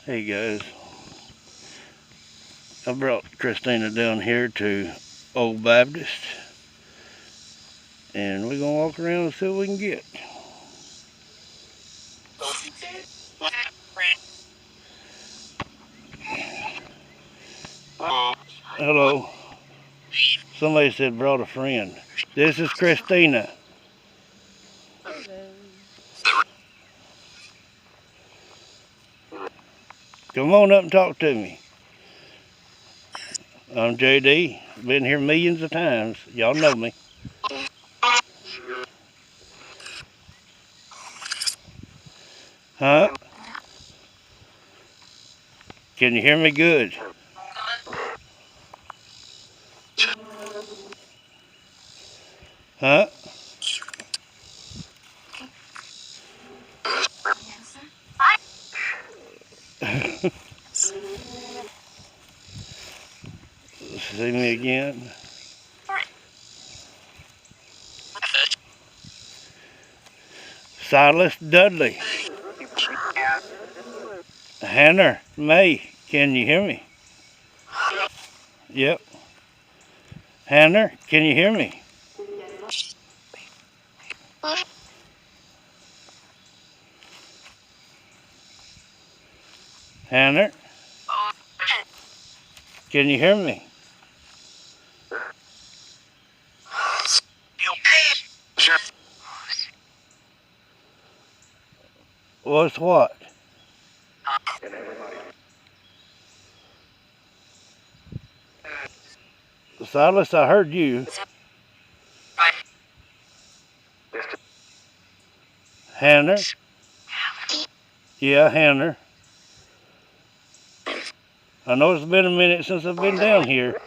Hey guys, I brought Christina down here to Old Baptist, and we're gonna walk around and see what we can get. Hello. Somebody said brought a friend. This is Christina. Come on up and talk to me. I'm JD. Been here millions of times. Y'all know me. Huh? Can you hear me good? Huh? See me again? Silas Dudley. Hannah May. Can you hear me? Yep. Hannah, can you hear me? Hannah, can you hear me? What's what? Silas, I heard you. Hannah? Yeah, Hannah. I know it's been a minute since I've been down here.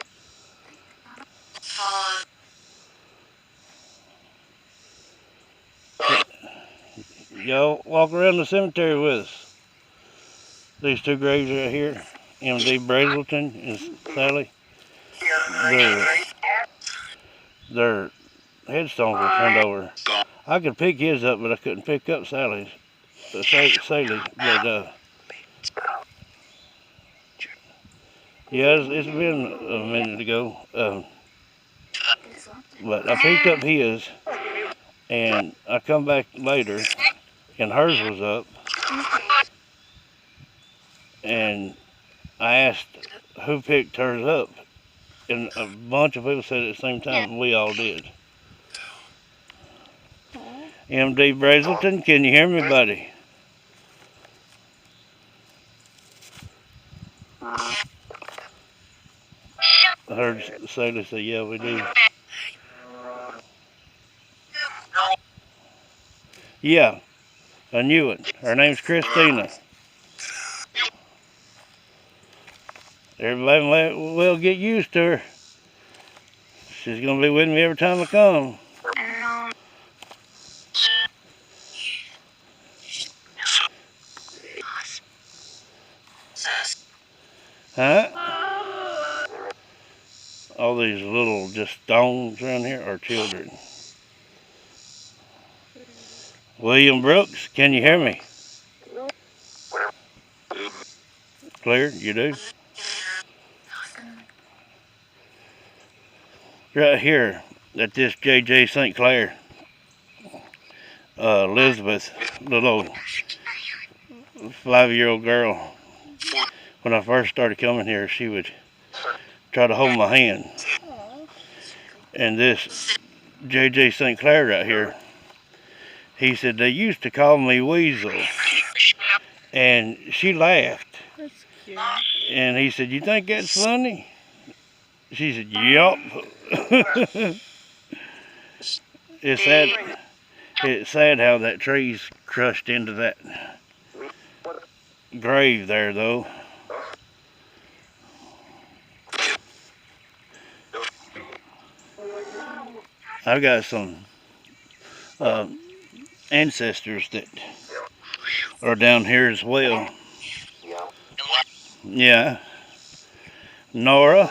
Y'all walk around the cemetery with us. These two graves right here, M.D. Brazelton and Sally, their headstones were turned over. I could pick his up, but I couldn't pick up Sally's. Sally, but yeah, it's been a minute ago. But I picked up his, and I come back later, and hers was up, and I asked who picked hers up, and a bunch of people said at the same time, and we all did. M.D. Brazelton, can you hear me, buddy? I heard Sally say, yeah, we do. Yeah, I knew it. Her name's Christina. Everybody will get used to her. She's going to be with me every time I come. Huh? All these little just stones around here are children. William Brooks, can you hear me? Clear? You do? Right here at this J.J. St. Clair, Elizabeth, little 5-year-old girl, when I first started coming here, she would try to hold my hand. And this J.J. St. Clair right here, he said, they used to call me Weasel. And she laughed. That's cute. And he said, you think that's funny? She said, yup. It's sad how that tree's crushed into that grave there, though. I've got some ancestors that are down here as well. Yeah. Nora,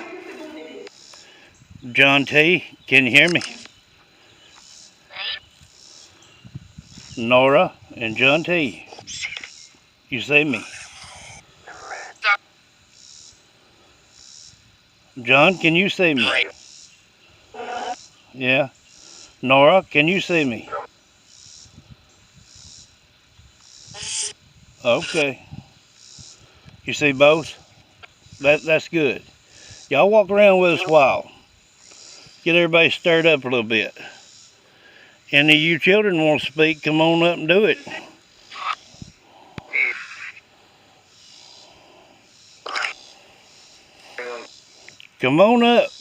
John T, can you hear me? Nora and John T, you see me? John, can you see me? Yeah. Nora, can you see me? Okay. You see both? That's good. Y'all walk around with us a while. Get everybody stirred up a little bit. Any of you children want to speak, come on up and do it. Come on up.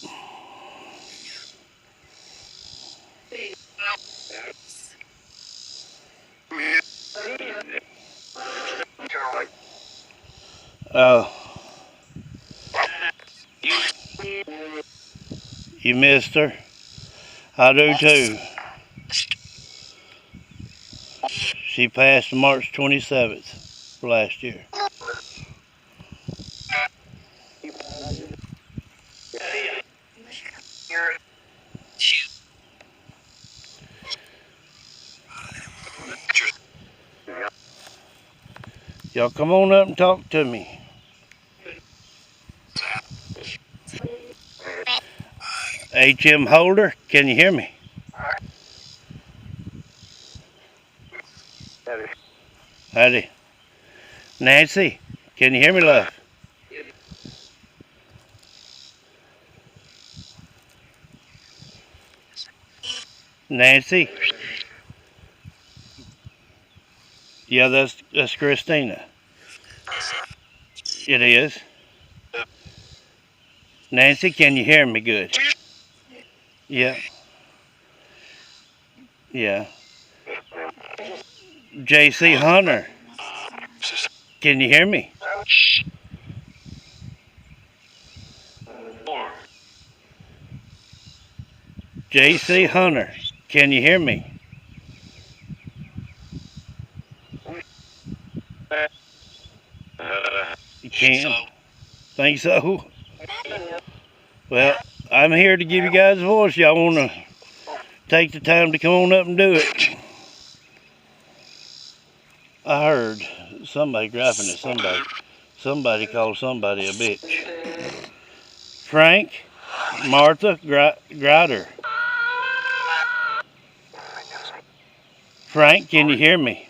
Oh, you missed her? I do too. She passed March 27th last year. Y'all come on up and talk to me. H.M. Holder, can you hear me? Howdy. Nancy, can you hear me, love? Nancy? Yeah, that's Christina. It is. Nancy, can you hear me good? Yeah. Yeah. J.C. Hunter, can you hear me? J.C. Hunter, can you hear me? You can? Think so? Well, I'm here to give you guys a voice. Y'all want to take the time to come on up and do it. I heard somebody griping at somebody. Somebody called somebody a bitch. Frank, Martha, Grider. Frank, can you hear me?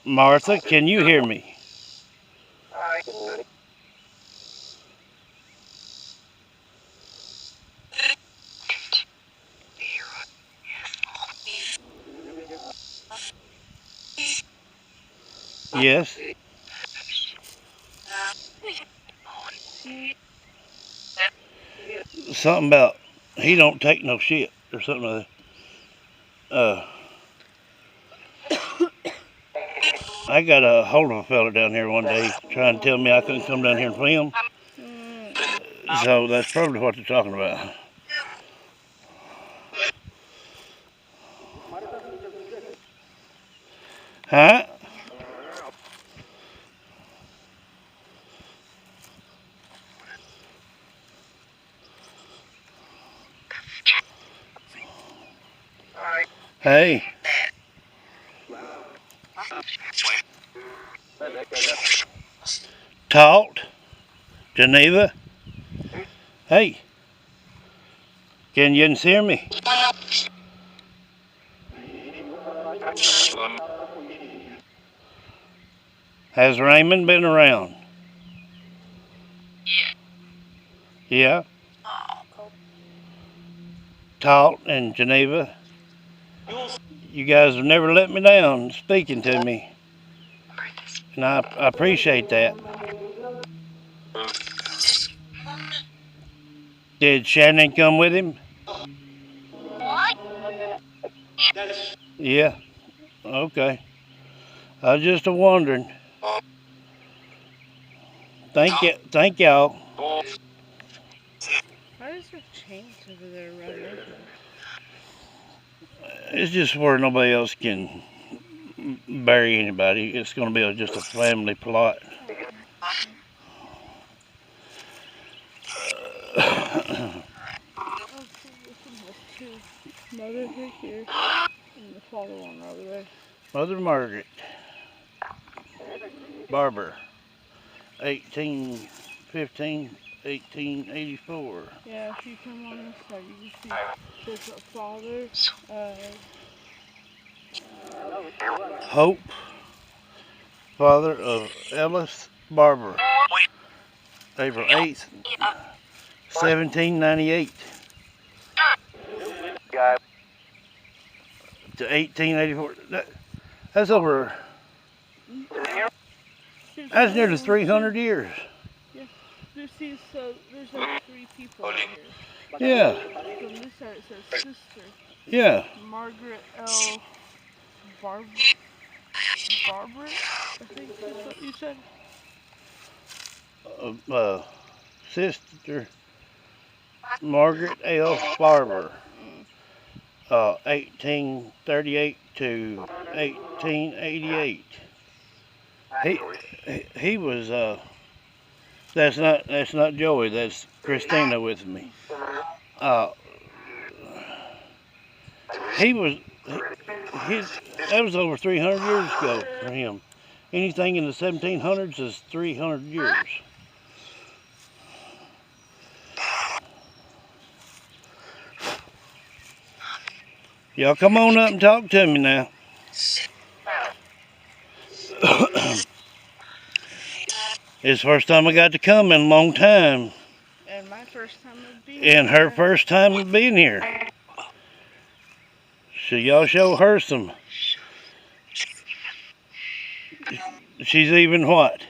Martha, can you hear me? Yes. Something about he don't take no shit or something like that. I got a hold of a fella down here one day trying to tell me I couldn't come down here and film. So that's probably what they're talking about. Huh? Hey. Taught. Geneva. Hey. Can you hear me? Has Raymond been around? Yeah. Taught and Geneva. You guys have never let me down speaking to me. And I appreciate that. Did Shannon come with him? Yeah. Okay. I was just wondering. Thank y'all. Why is there chains over there running over? It's just where nobody else can bury anybody. It's going to be just a family plot. Mother right here, and the father one over there. Mother Margaret. Barber. 1884. Yeah, if you come on this side, you can see there's a father, Hope, father of Ellis Barber, April 8th, 1798 to 1884. That's over, that's nearly 300 years. Yeah, there's like 3 people right here. Yeah, From this side it says sister, yeah. Margaret L. Barbara, I think that's what you said. Sister Margaret L. Barber, 1838 to 1888. He was that's not Joey, that's Christina with me. He was that was over 300 years ago for him. Anything in the 1700s is 300 years. Y'all come on up and talk to me now. It's the first time I got to come in a long time. And my first time of being And her first time of being here. So y'all show her some. She's even what?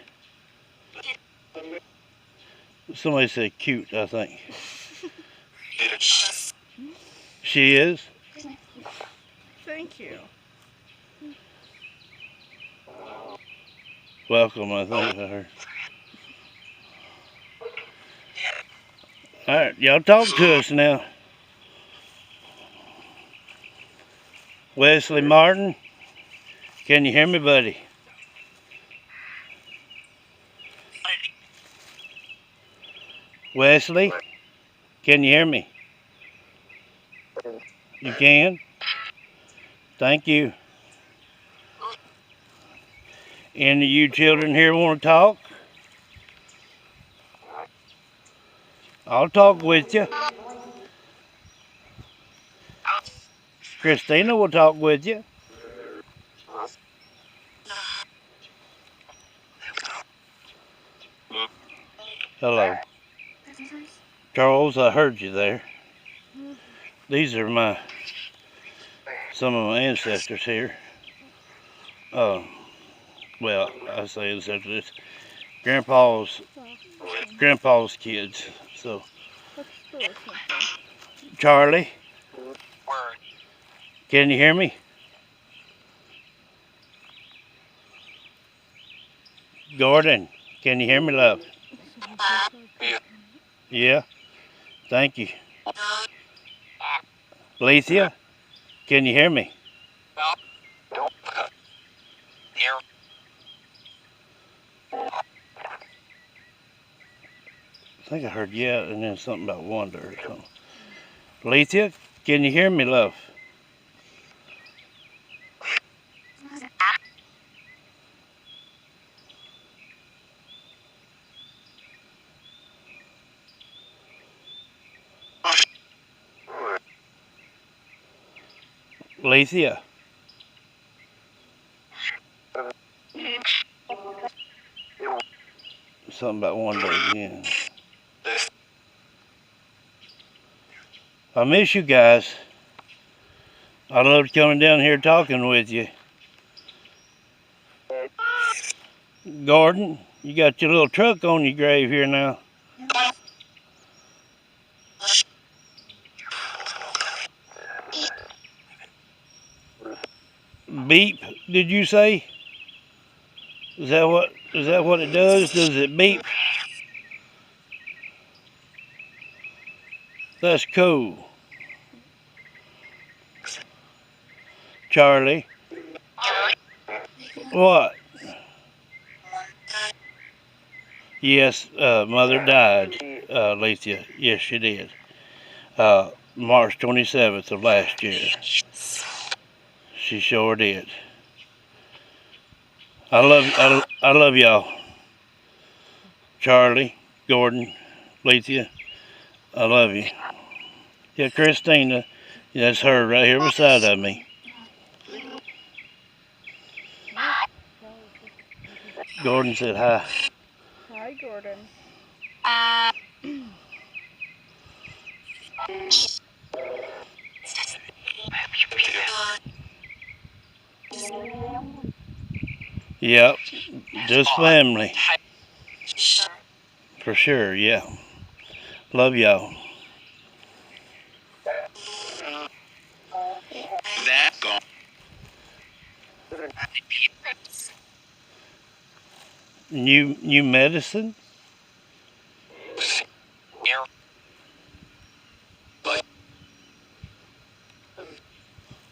Somebody said cute, I think. She is? Thank you. Welcome, I think, I heard. Alright, y'all talk to us now. Wesley Martin, can you hear me, buddy? Wesley, can you hear me? You can? Thank you. Any of you children here want to talk? I'll talk with you. Christina will talk with you. Hello. Charles, I heard you there. These are some of my ancestors here. Well, I say ancestors. Grandpa's kids. So, Charlie, can you hear me? Gordon, can you hear me, love? Yeah. Thank you. Lethea, can you hear me? I think I heard yeah, and then something about wonder or something. Lethea, can you hear me, love? Lethea. Something about wonder again. I miss you guys. I loved coming down here talking with you. Gordon, you got your little truck on your grave here now. Beep, did you say? Is that what it does? Does it beep? That's cool. Charlie. What? Yes, mother died, Lethea. Yes, she did. March 27th of last year. She sure did. I love y'all. Charlie, Gordon, Lethea, I love you. Yeah, Christina, that's her right here beside of me. Gordon said hi. Hi, Gordon. Yep, just family. For sure, yeah. Love y'all. New medicine?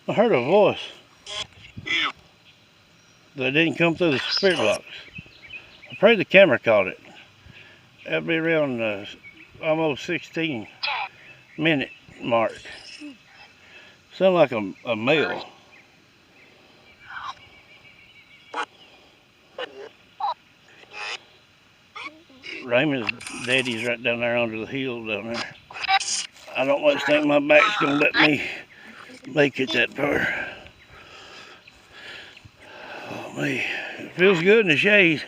I heard a voice that didn't come through the spirit box. I pray the camera caught it. That'll be around almost 16-minute mark. Sound like a male. Raymond's daddy's right down there under the hill down there. I don't much think my back's gonna let me make it that far. Oh man, it feels good in the shade.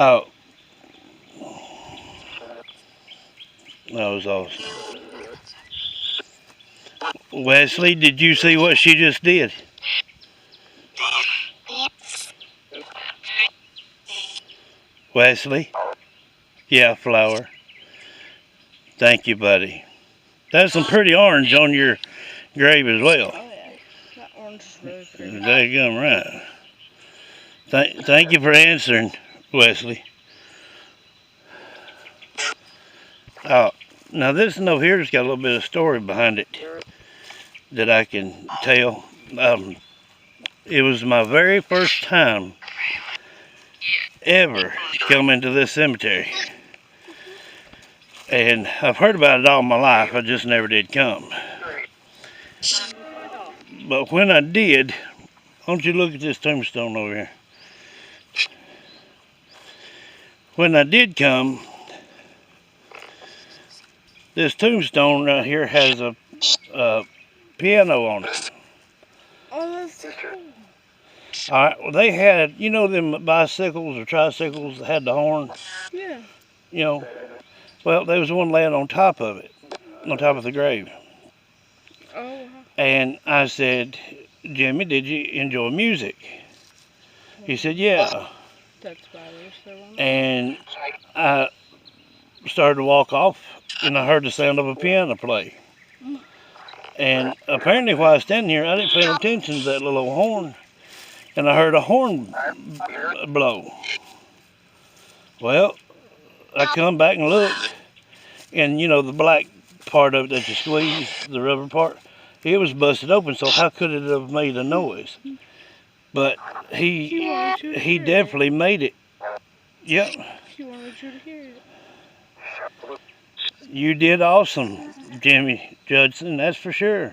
Oh, that was awesome. Wesley, did you see what she just did? Wesley? Yeah, Flower. Thank you, buddy. That's some pretty orange on your grave as well. Oh yeah, that orange is really pretty. There you go, right. Thank you for answering, Wesley. Oh, now this note here's got a little bit of story behind it that I can tell. It was my very first time ever coming to this cemetery. And I've heard about it all my life, I just never did come. But when I did, don't you look at this tombstone over here. When I did come, this tombstone right here has a piano on it. Oh, that's cool. Alright, well they had, you know them bicycles or tricycles that had the horn? Yeah. You know, well there was one laying on top of it, on top of the grave. Oh. And I said, Jimmy, did you enjoy music? He said, yeah. That's why there's so long. And I started to walk off, and I heard the sound of a piano play. And apparently while I was standing here, I didn't pay attention to that little horn. And I heard a horn blow. Well, I come back and looked, and you know the black part of it that you squeeze, the rubber part, it was busted open, so how could it have made a noise? But he definitely made it. Yep. She wanted you to hear it. You did awesome, Jimmy Judson, that's for sure.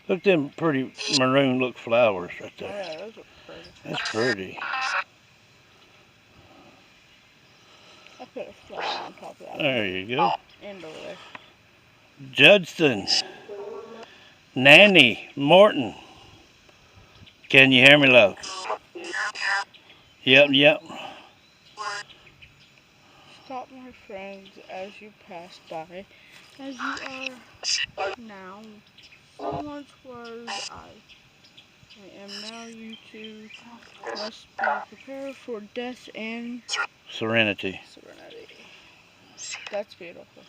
Look at them pretty maroon look flowers right Oh there. yeah, those are pretty. That's pretty. I put a flower on top of that. There you go. And over there. Judson, Nanny, Morton. Can you hear me, love? Yep. Stop, my friends, as you pass by, as you are now. So once was I. I am now. You too must be prepared for death and Serenity. serenity. That's beautiful.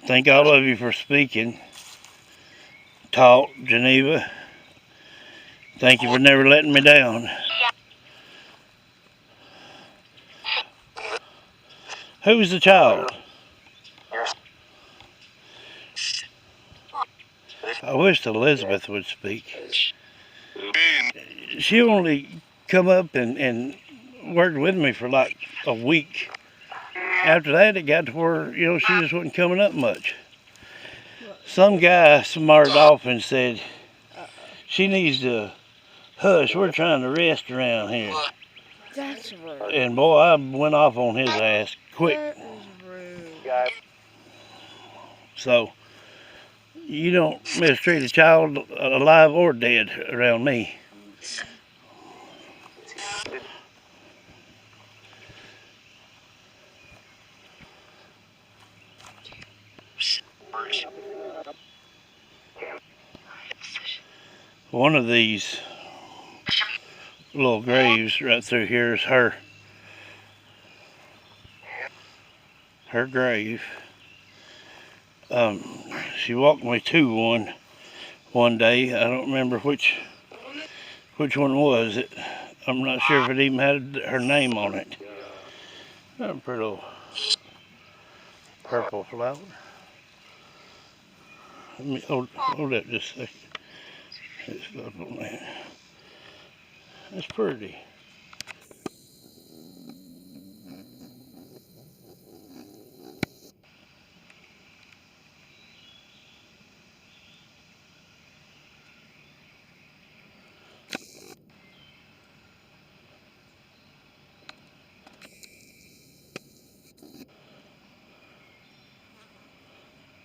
Thank all of you for speaking. Taught, Geneva. Thank you for never letting me down. Who's the child? I wish Elizabeth would speak. She only come up and worked with me for like a week. After that, it got to where, you know, she just wasn't coming up much. Some guy smarted off and said, she needs to hush, we're trying to rest around here. That's rude. And boy, I went off on his ass quick. That is rude. So, you don't mistreat a child, alive or dead, around me. One of these little graves right through here is her grave. She walked me to one day. I don't remember which one was it. I'm not sure if it even had her name on it. A pretty little purple flower. Let me hold that just a second. It's up on there. That's pretty.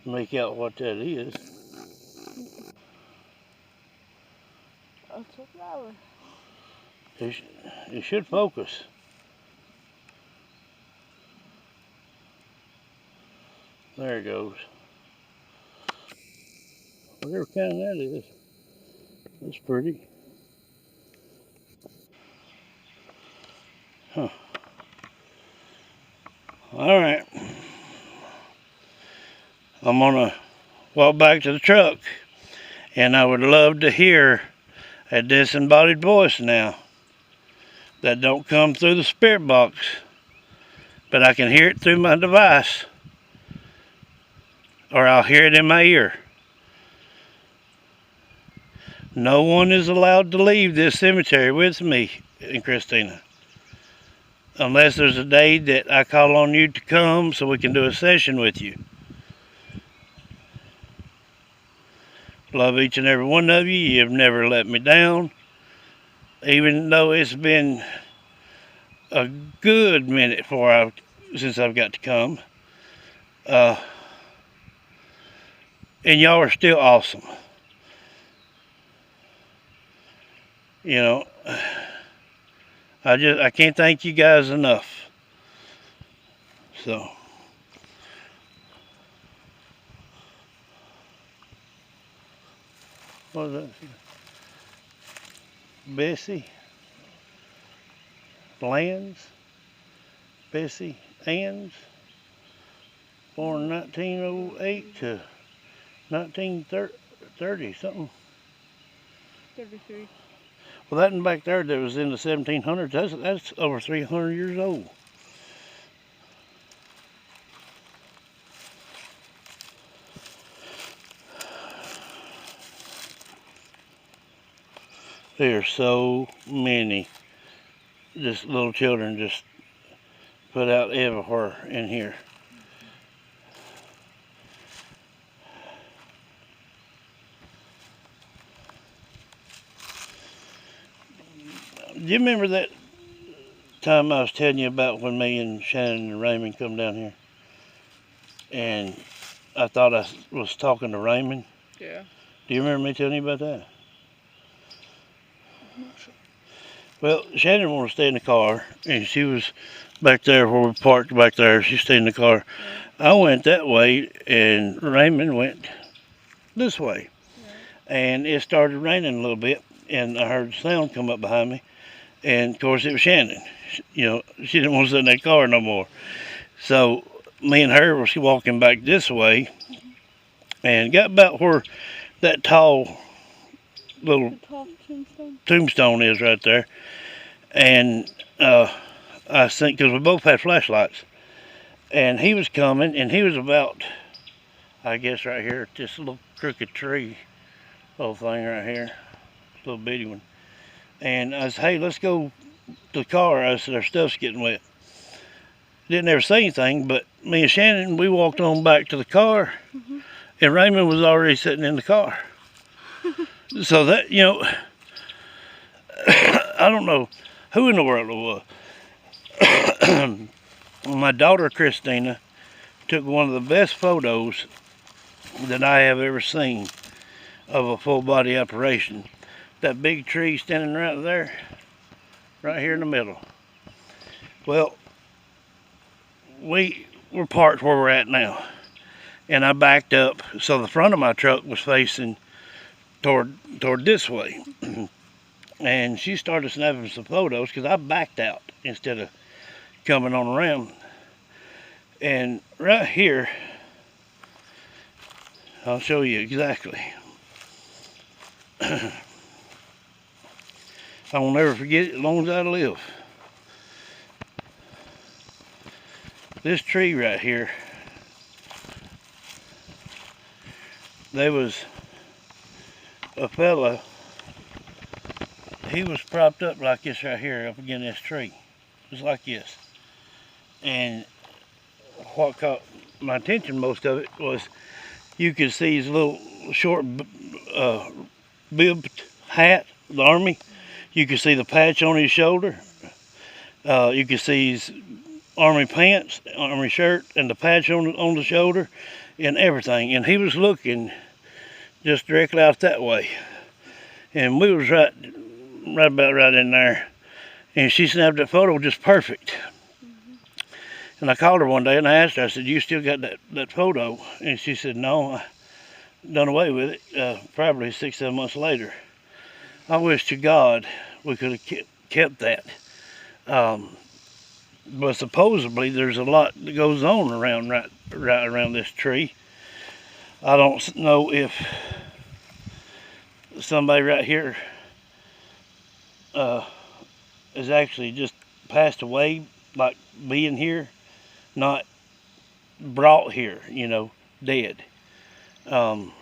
Make out what that is. That's a flower. It should focus. There it goes. Whatever kind that is. That's pretty. Huh. Alright. I'm gonna walk back to the truck. And I would love to hear a disembodied voice now. That don't come through the spirit box. But I can hear it through my device. Or I'll hear it in my ear. No one is allowed to leave this cemetery with me and Christina. Unless there's a day that I call on you to come so we can do a session with you. Love each and every one of you. You've never let me down. Even though it's been a good minute since I've got to come. And y'all are still awesome. You know, I can't thank you guys enough. So, what is that? Bessie Lands, Bessie Anns, born 1908 to 1930 something. 33. Well, that one back there that was in the 1700s, that's over 300 years old. There are so many just little children just put out everywhere in here. Do you remember that time I was telling you about when me and Shannon and Raymond come down here? And I thought I was talking to Raymond? Yeah. Do you remember me telling you about that? Well, Shannon wanted to stay in the car, and she was back there where we parked back there. She stayed in the car. Yeah. I went that way, and Raymond went this way. Yeah. And it started raining a little bit, and I heard sound come up behind me. And, of course, it was Shannon. You know, she didn't want to sit in that car no more. So me and her was walking back this way, and got about where that tall little tombstone is right there. And I think, because we both had flashlights, And he was coming, and he was about, I guess right here, this little crooked tree, little thing right here, little bitty one. And I said, hey, let's go to the car. I said, our stuff's getting wet. Didn't ever say anything, but me and Shannon, we walked on back to the car, and Raymond was already sitting in the car. So that, you know, I don't know who in the world it was. My daughter Christina took one of the best photos that I have ever seen of a full body operation. That big tree standing right there, right here in the middle. Well, we're parked where we're at now, and I backed up so the front of my truck was facing toward this way. And she started snapping some photos because I backed out instead of coming on around. And right here, I'll show you exactly. I will never forget it as long as I live. This tree right here, there was a fella, he was propped up like this right here up against this tree, just like this. And what caught my attention most of it was you could see his little short bibbed hat, the army. You could see the patch on his shoulder. You could see his army pants, army shirt, and the patch on the shoulder, and everything. And he was looking just directly out that way. And we was right about right in there. And she snapped that photo just perfect. And I called her one day and I asked her, I said, you still got that photo? And she said, no, I done away with it, probably 6-7 months later. I wish to God we could have kept that. But supposedly there's a lot that goes on around right around this tree. I don't know if somebody right here is actually just passed away, like being here, not brought here, you know, dead. But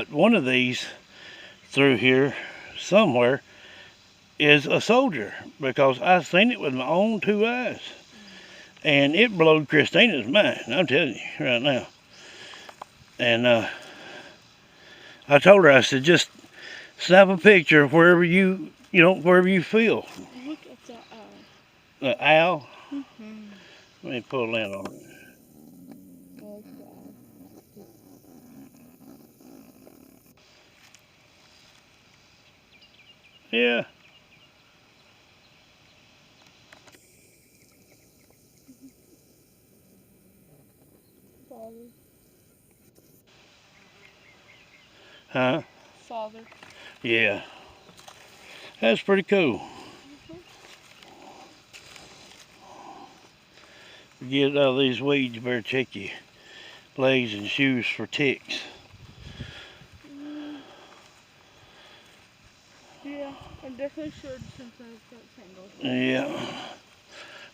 one of these through here somewhere is a soldier, because I seen it with my own 2 eyes, and it blowed Christina's mind, I'm telling you right now. And I told her, I said, just snap a picture of wherever you feel. Look at the owl. The owl? Mm-hmm. Let me pull in on it. Yeah. Father. Huh? Father. Yeah. That's pretty cool. Get out of these weeds, you better check your legs and shoes for ticks. Yeah, I definitely should since I've got tangles. Yeah.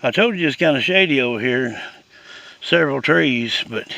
I told you it's kind of shady over here. Several trees, but